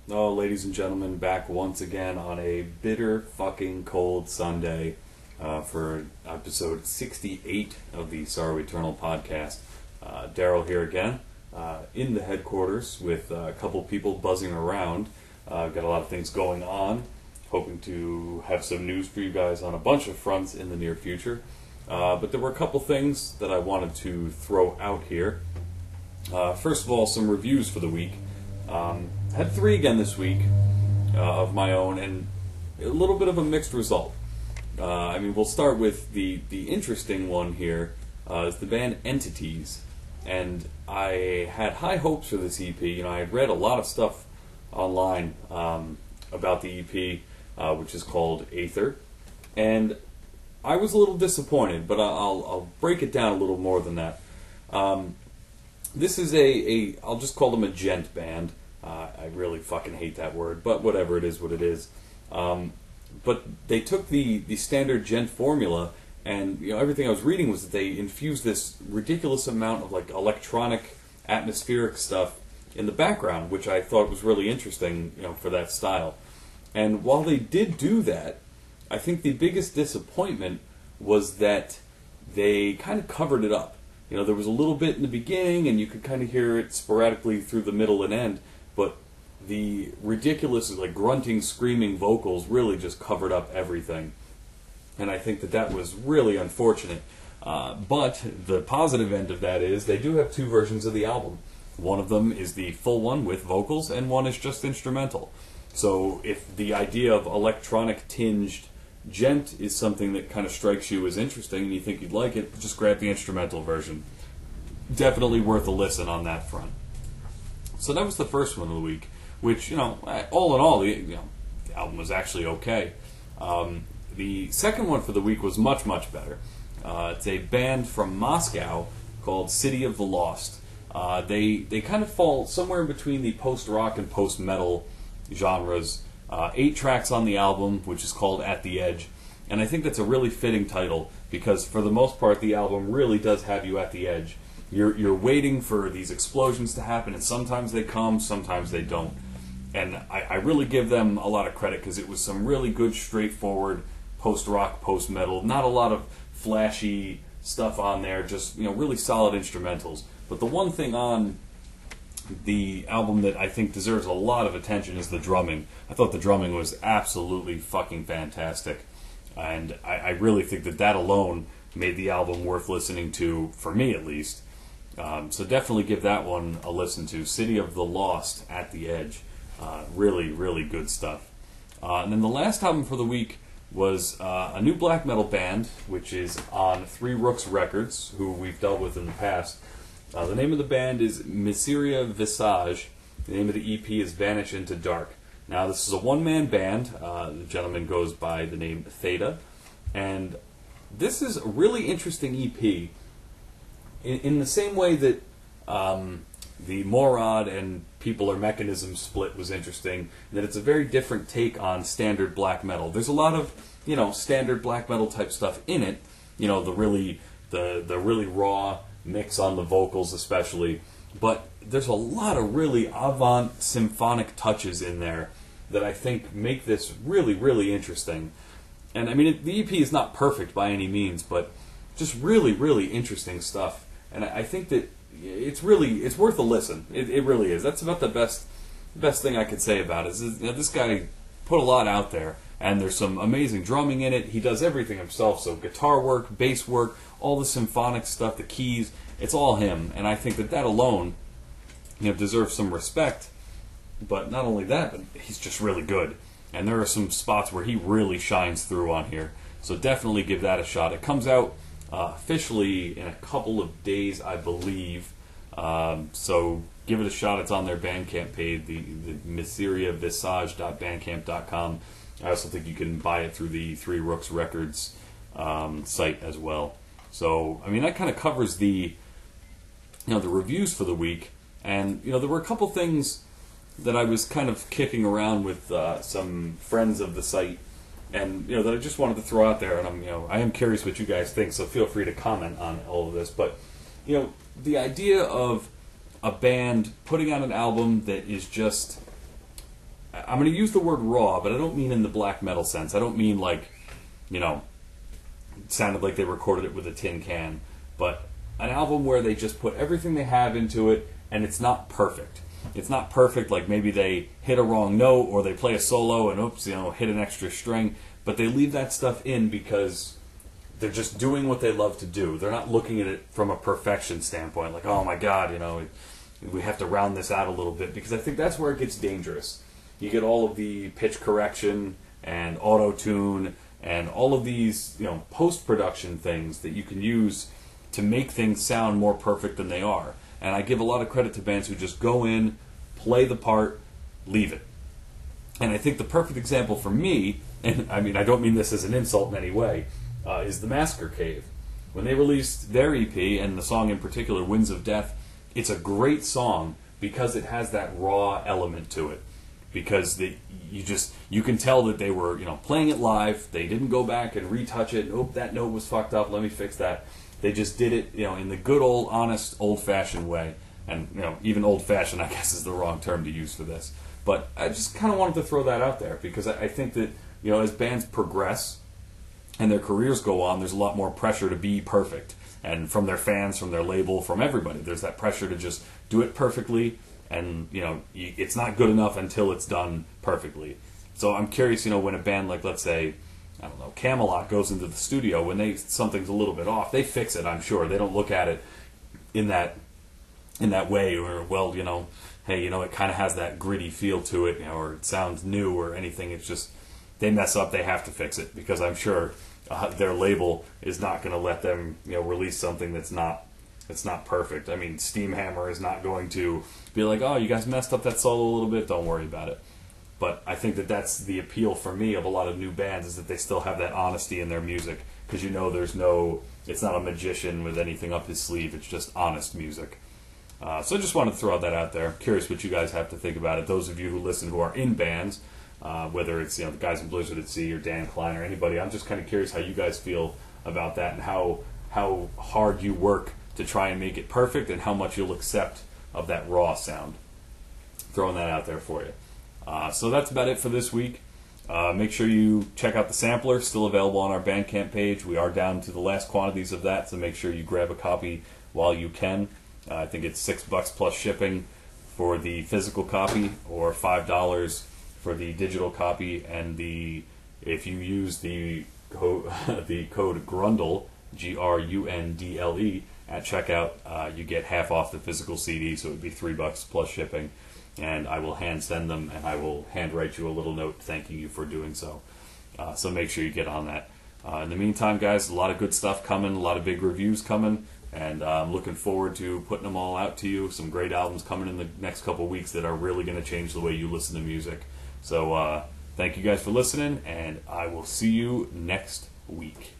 Oh, ladies and gentlemen, back once again on a bitter fucking cold Sunday for episode 68 of the Sorrow Eternal podcast. Daryl here again, in the headquarters with a couple people buzzing around. Got a lot of things going on. Hoping to have some news for you guys on a bunch of fronts in the near future. But there were a couple things that I wanted to throw out here. First of all, some reviews for the week. Had 3 again this week of my own, and a little bit of a mixed result. We'll start with the interesting one here, is the band Entities. And I had high hopes for this EP. I had read a lot of stuff online about the EP, which is called Aether. And I was a little disappointed, but I'll break it down a little more than that. This is I'll just call them a gent band. I really fucking hate that word, but whatever, it is what it is. But they took the standard gent formula, and everything I was reading was that they infused this ridiculous amount of like electronic, atmospheric stuff in the background, which I thought was really interesting, for that style. And while they did do that, I think the biggest disappointment was that they kind of covered it up. There was a little bit in the beginning, and you could kind of hear it sporadically through the middle and end, but the ridiculous, like, grunting, screaming vocals really just covered up everything. And I think that was really unfortunate. But the positive end of that is they do have 2 versions of the album. One of them is the full one with vocals, and one is just instrumental. So if the idea of electronic-tinged gent is something that kind of strikes you as interesting and you think you'd like it, just grab the instrumental version. Definitely worth a listen on that front. So that was the first one of the week, which, all in all, the album was actually okay. The second one for the week was much, much better. It's a band from Moscow called City of the Lost. They kind of fall somewhere in between the post-rock and post-metal genres. 8 tracks on the album, which is called At the Edge. And I think that's a really fitting title, because for the most part the album really does have you at the edge. You're waiting for these explosions to happen, and sometimes they come, sometimes they don't. And I really give them a lot of credit, because it was some really good, straightforward post-rock, post-metal. Not a lot of flashy stuff on there, just really solid instrumentals. But the one thing on the album that I think deserves a lot of attention is the drumming. I thought the drumming was absolutely fucking fantastic. And I really think that alone made the album worth listening to, for me at least. So definitely give that one a listen to. City of the Lost, At the Edge. Really, really good stuff. And then the last album for the week was a new black metal band, which is on Three Rooks Records, who we've dealt with in the past. The name of the band is Miseria, Visage. The name of the EP is Vanish into Dark. Now, this is a one-man band. The gentleman goes by the name Theta. And this is a really interesting EP in the same way that the Morad and People or Mechanism split was interesting, that it's a very different take on standard black metal. There's a lot of, standard black metal type stuff in it. The really raw mix on the vocals especially, but there's a lot of really avant symphonic touches in there that I think make this really, really interesting. And the EP is not perfect by any means, but just really, really interesting stuff. And I think that it's worth a listen. It really is. That's about the best thing I could say about it. This guy put a lot out there, and there's some amazing drumming in it. He does everything himself, so guitar work, bass work, all the symphonic stuff, the keys, it's all him. And I think that alone, deserves some respect. But not only that, but he's just really good. And there are some spots where he really shines through on here. So definitely give that a shot. It comes out officially in a couple of days, I believe. So give it a shot. It's on their Bandcamp page, the miseriavisage.bandcamp.com. I also think you can buy it through the Three Rooks Records site as well. So, that kind of covers the reviews for the week. And, there were a couple things that I was kind of kicking around with some friends of the site, and that I just wanted to throw out there. And I am curious what you guys think, so feel free to comment on all of this. But the idea of a band putting out an album that is just I'm going to use the word raw, but I don't mean in the black metal sense. I don't mean like, it sounded like they recorded it with a tin can, but an album where they just put everything they have into it, and it's not perfect. It's not perfect, like maybe they hit a wrong note, or they play a solo and oops, hit an extra string, but they leave that stuff in because they're just doing what they love to do. They're not looking at it from a perfection standpoint, like, oh my god, we have to round this out a little bit, because I think that's where it gets dangerous. You get all of the pitch correction and auto-tune and all of these, post-production things that you can use to make things sound more perfect than they are. And I give a lot of credit to bands who just go in, play the part, leave it. And I think the perfect example for me, and I mean I don't mean this as an insult in any way, is the Massacre Cave. When they released their EP, and the song in particular, Winds of Death, it's a great song because it has that raw element to it. Because you can tell that they were playing it live. They didn't go back and retouch it. Oh, that note was fucked up. Let me fix that. They just did it in the good old, honest, old-fashioned way. And even old-fashioned, I guess, is the wrong term to use for this. But I just kind of wanted to throw that out there because I think that as bands progress and their careers go on, there's a lot more pressure to be perfect. And from their fans, from their label, from everybody, there's that pressure to just do it perfectly. And it's not good enough until it's done perfectly. So I'm curious, when a band like, let's say, I don't know, Camelot goes into the studio, when something's a little bit off, they fix it. I'm sure they don't look at it in that way, or hey, it kind of has that gritty feel to it, or it sounds new or anything. It's just they mess up, they have to fix it, because I'm sure their label is not going to let them release something that's not perfect. I mean, Steamhammer is not going to be like, oh, you guys messed up that solo a little bit, don't worry about it. But I think that that's the appeal for me of a lot of new bands, is that they still have that honesty in their music, because it's not a magician with anything up his sleeve, it's just honest music. So I just wanted to throw that out there. Curious what you guys have to think about it. Those of you who listen who are in bands, whether it's the guys in Blizzard at Sea or Dan Klein or anybody, I'm just kind of curious how you guys feel about that, and how hard you work to try and make it perfect, and how much you'll accept of that raw sound. Throwing that out there for you. So that's about it for this week. Make sure you check out the sampler, still available on our Bandcamp page. We are down to the last quantities of that, so make sure you grab a copy while you can. I think it's $6 plus shipping for the physical copy, or $5 for the digital copy. And if you use the code GRUNDLE, GRUNDLE, at checkout, you get half off the physical CD, so it would be $3 plus shipping. And I will hand send them, and I will hand write you a little note thanking you for doing so. So make sure you get on that. In the meantime, guys, a lot of good stuff coming, a lot of big reviews coming, and I'm looking forward to putting them all out to you. Some great albums coming in the next couple weeks that are really going to change the way you listen to music. So thank you guys for listening, and I will see you next week.